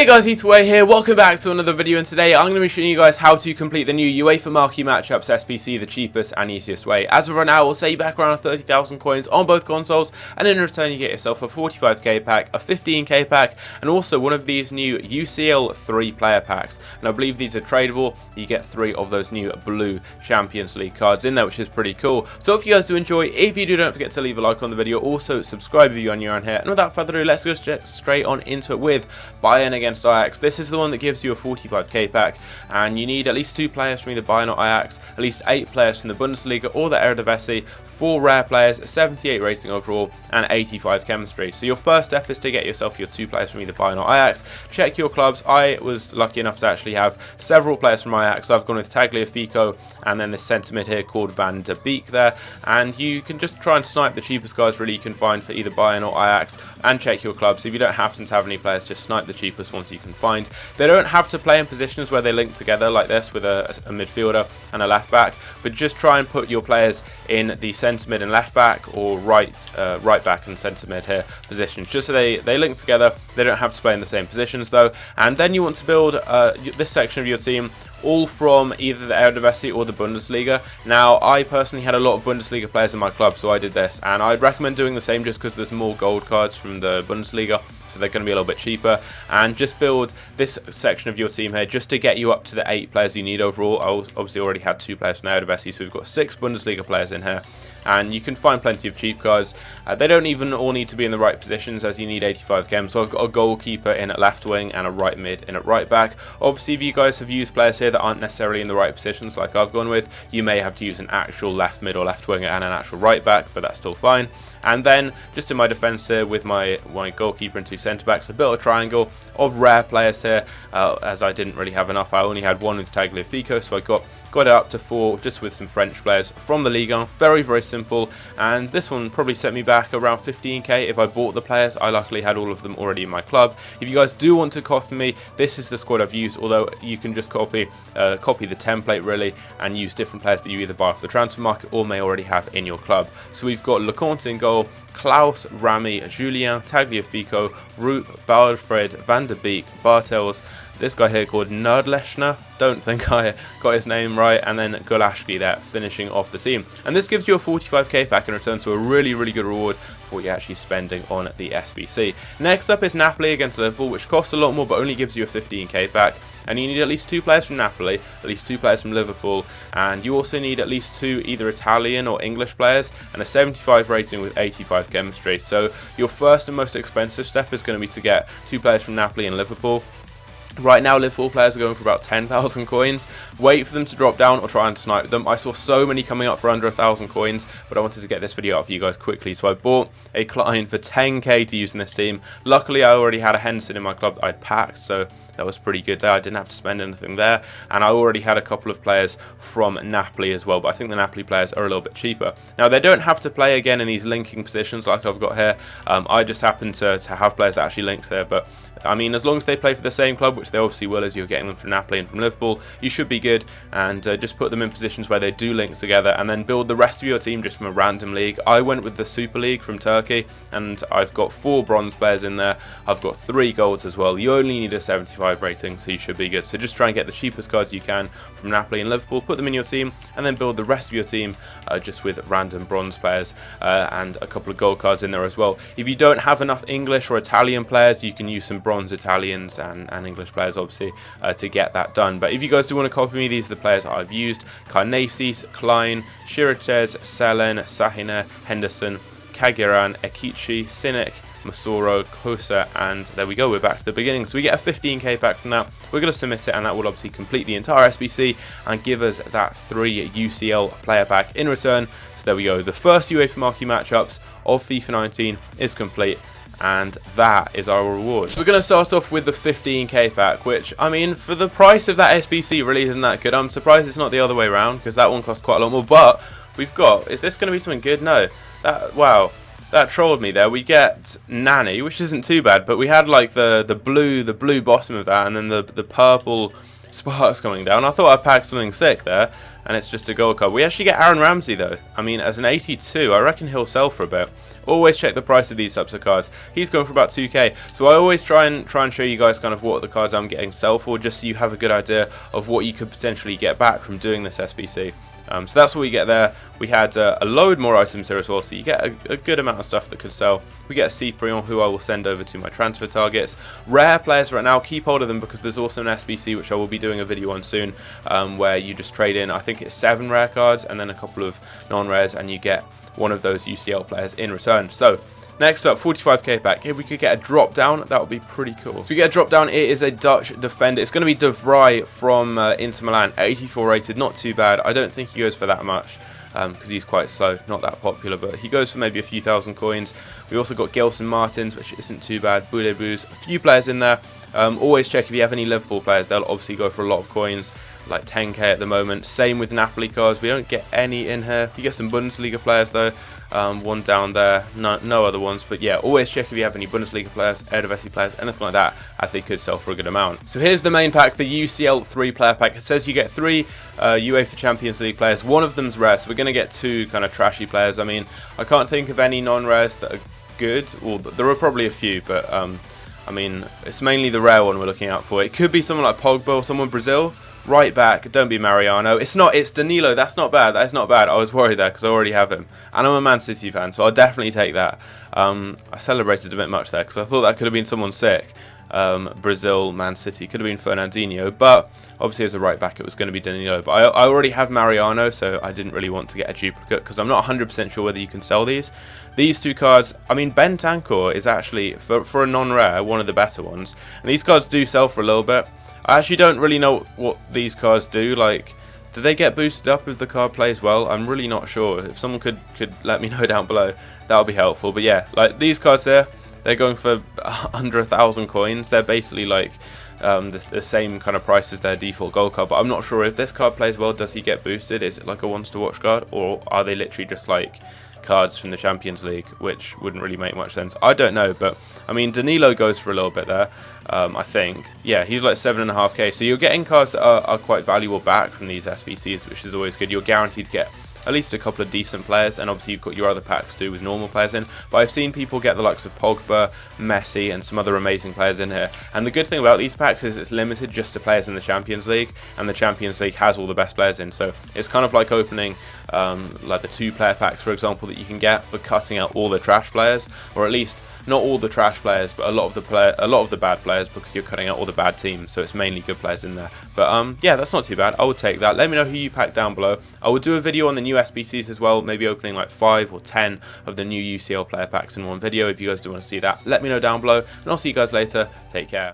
guys, either way here, welcome back to another video, and today I'm going to be showing you guys how to complete the new UEFA Marquee matchups SBC the cheapest and easiest way. As of right now, we'll say back around 30,000 coins on both consoles, and in return you get yourself a 45k pack, a 15k pack, and also one of these new UCL 3-player packs. And I believe these are tradable. You get 3 of those new blue Champions League cards in there, which is pretty cool. So if you guys do enjoy, if you do, don't forget to leave a like on the video. Also subscribe if you're new around here. And without further ado, let's go straight on into it with Buyin Against IX. This is the one that gives you a 45k pack, and you need at least 2 players from either Buyin or Ajax, at least 8 players from the Bundesliga or the Eredivisie, 4 rare players, 78 rating overall, and 85 chemistry. So your first step is to get yourself your 2 players from either Buyin or Ajax. Check your clubs. I was lucky enough to actually have several players from Ajax. So I've gone with Tagliafico and then the centre mid here called Van de Beek there, and you can just try and snipe the cheapest guys really you can find for either Buyin or Ajax, and check your clubs. If you don't happen to have any players, just snipe the cheapest ones you can find. They don't have to play in positions where they link together like this with a midfielder and a left back, but just try and put your players in the centre mid and left back, or right back and centre mid here positions, just so they link together. They don't have to play in the same positions though. And then you want to build this section of your team all from either the Eredivisie or the Bundesliga. Now, I personally had a lot of Bundesliga players in my club, so I did this, and I'd recommend doing the same just because there's more gold cards from the Bundesliga, so they're going to be a little bit cheaper. And just build this section of your team here just to get you up to the 8 players you need overall. I obviously already had 2 players from the Eredivisie, so we've got 6 Bundesliga players in here. And you can find plenty of cheap guys. They don't even all need to be in the right positions, as you need 85 chem. So I've got a goalkeeper in at left wing and a right mid in at right back. Obviously, if you guys have used players here that aren't necessarily in the right positions like I've gone with, you may have to use an actual left mid or left winger and an actual right back, but that's still fine. And then just in my defence here with my goalkeeper and 2 centre backs, I built a triangle of rare players here, as I didn't really have enough. I only had 1 with Tagliafico, so I got it up to 4 just with some French players from the Ligue 1. Very, very simple, and this one probably set me back around 15k if I bought the players. I luckily had all of them already in my club. If you guys do want to copy me, this is the squad I've used, although you can just copy the template really and use different players that you either buy off the transfer market or may already have in your club. So we've got Leconte in goal, Klaus, Rami, Julien, Tagliafico, Root, Baldfred, Van de Beek, Bartels, this guy here called Nerdlechner, don't think I got his name right, and then Gulashki there finishing off the team. And this gives you a 45k pack in return, to a really, really good reward for what you're actually spending on the SBC. Next up is Napoli against Liverpool, which costs a lot more but only gives you a 15k pack. And you need at least 2 players from Napoli, at least 2 players from Liverpool, and you also need at least 2 either Italian or English players, and a 75 rating with 85 chemistry. So your first and most expensive step is going to be to get 2 players from Napoli and Liverpool. Right now, Liverpool players are going for about 10,000 coins. Wait for them to drop down or try and snipe them. I saw so many coming up for under 1,000 coins, but I wanted to get this video out for you guys quickly. So I bought a Klein for 10k to use in this team. Luckily, I already had a Henderson in my club that I'd packed, so that was pretty good there. I didn't have to spend anything there. And I already had a couple of players from Napoli as well, but I think the Napoli players are a little bit cheaper. Now, they don't have to play again in these linking positions like I've got here. I just happen to have players that actually link there, but I mean, as long as they play for the same club, which they obviously will as you're getting them from Napoli and from Liverpool, you should be good. And just put them in positions where they do link together, and then build the rest of your team just from a random league. I went with the Super League from Turkey, and I've got 4 bronze players in there. I've got 3 golds as well. You only need a 75 rating, so you should be good. So just try and get the cheapest cards you can from Napoli and Liverpool, put them in your team, and then build the rest of your team just with random bronze players and a couple of gold cards in there as well. If you don't have enough English or Italian players, you can use some bronze Italians and English players obviously to get that done. But if you guys do want to copy me, these are the players I've used: Karnesis, Klein, Shirates, Selen, Sahine, Henderson, Kagiran, Ekichi, Sinek, Masoro, Kosa, and there we go, we're back to the beginning. So we get a 15k back from that. We're going to submit it, and that will obviously complete the entire SBC and give us that 3 UCL player pack in return. So there we go, the first UEFA Marquee matchups of FIFA 19 is complete, and that is our reward. We're going to start off with the 15k pack, which, I mean, for the price of that SBC really isn't that good. I'm surprised it's not the other way around, because that one costs quite a lot more. But we've got, is this going to be something good? No. Wow. That trolled me there. We get Nani, which isn't too bad, but we had like the blue bottom of that, and then the purple sparks coming down. I thought I packed something sick there, and it's just a gold card. We actually get Aaron Ramsey though. I mean, as an 82, I reckon he'll sell for a bit. always check the price of these types of cards. He's going for about 2k, so I always try and show you guys kind of what the cards I'm getting sell for, just so you have a good idea of what you could potentially get back from doing this SBC. So that's what we get there. We had a load more items here as well, so you get a good amount of stuff that could sell. We get a Cyprian, who I will send over to my transfer targets. Rare players right now, keep hold of them, because there's also an SBC, which I will be doing a video on soon, where you just trade in, I think it's 7 rare cards and then a couple of non-rares, and you get one of those UCL players in return. So next up, 45k pack. If we could get a drop down, that would be pretty cool. So we get a drop down. It is a Dutch defender. It's going to be De Vrij from Inter Milan, 84 rated, not too bad. I don't think he goes for that much because he's quite slow, not that popular, but he goes for maybe a few thousand coins. We also got Gilson Martins, which isn't too bad. Boulebus, a few players in there. Always check if you have any Liverpool players. They'll obviously go for a lot of coins, like 10k at the moment. Same with Napoli cards. We don't get any in here. You get some Bundesliga players though. One down there, no other ones, but yeah, always check if you have any Bundesliga players, Eredivisie players, anything like that, as they could sell for a good amount. So here's the main pack, the UCL 3 player pack. It says you get 3 UEFA Champions League players. One of them's rare, so we're going to get 2 kind of trashy players. I mean, I can't think of any non-rares that are good. Well, there are probably a few, but I mean, it's mainly the rare one we're looking out for. It could be someone like Pogba or someone Brazil. Right back, don't be Mariano. It's Danilo. That's not bad. That is not bad. I was worried there because I already have him. And I'm a Man City fan, so I'll definitely take that. I celebrated a bit much there because I thought that could have been someone sick. Brazil, Man City, could have been Fernandinho, but obviously as a right back it was going to be Danilo. But I already have Mariano, so I didn't really want to get a duplicate because I'm not 100% sure whether you can sell these. These 2 cards, I mean, Bentancur is actually, for a non-rare, one of the better ones. And these cards do sell for a little bit. I actually don't really know what these cards do. Like, do they get boosted up if the card plays well? I'm really not sure. If someone could let me know down below, that would be helpful. But yeah, like these cards here, they're going for under 1,000 coins. They're basically like the same kind of price as their default gold card. But I'm not sure if this card plays well, does he get boosted? Is it like a wants to watch card, or are they literally just like cards from the Champions League, which wouldn't really make much sense? I don't know, but I mean, Danilo goes for a little bit there. I think, yeah, he's like 7.5k, so you're getting cards that are quite valuable back from these SBCs, which is always good. You're guaranteed to get at least a couple of decent players, and obviously you've got your other packs too with normal players in, but I've seen people get the likes of Pogba, Messi, and some other amazing players in here. And the good thing about these packs is it's limited just to players in the Champions League, and the Champions League has all the best players in, so it's kind of like opening like the 2-player packs, for example, that you can get, but cutting out all the trash players, or at least not all the trash players, but a lot of the bad players, because you're cutting out all the bad teams, so it's mainly good players in there. But yeah, that's not too bad. I would take that. Let me know who you pack down below. I will do a video on the new SBCs as well, maybe opening like 5 or 10 of the new UCL player packs in one video. If you guys do want to see that, let me know down below, and I'll see you guys later. Take care.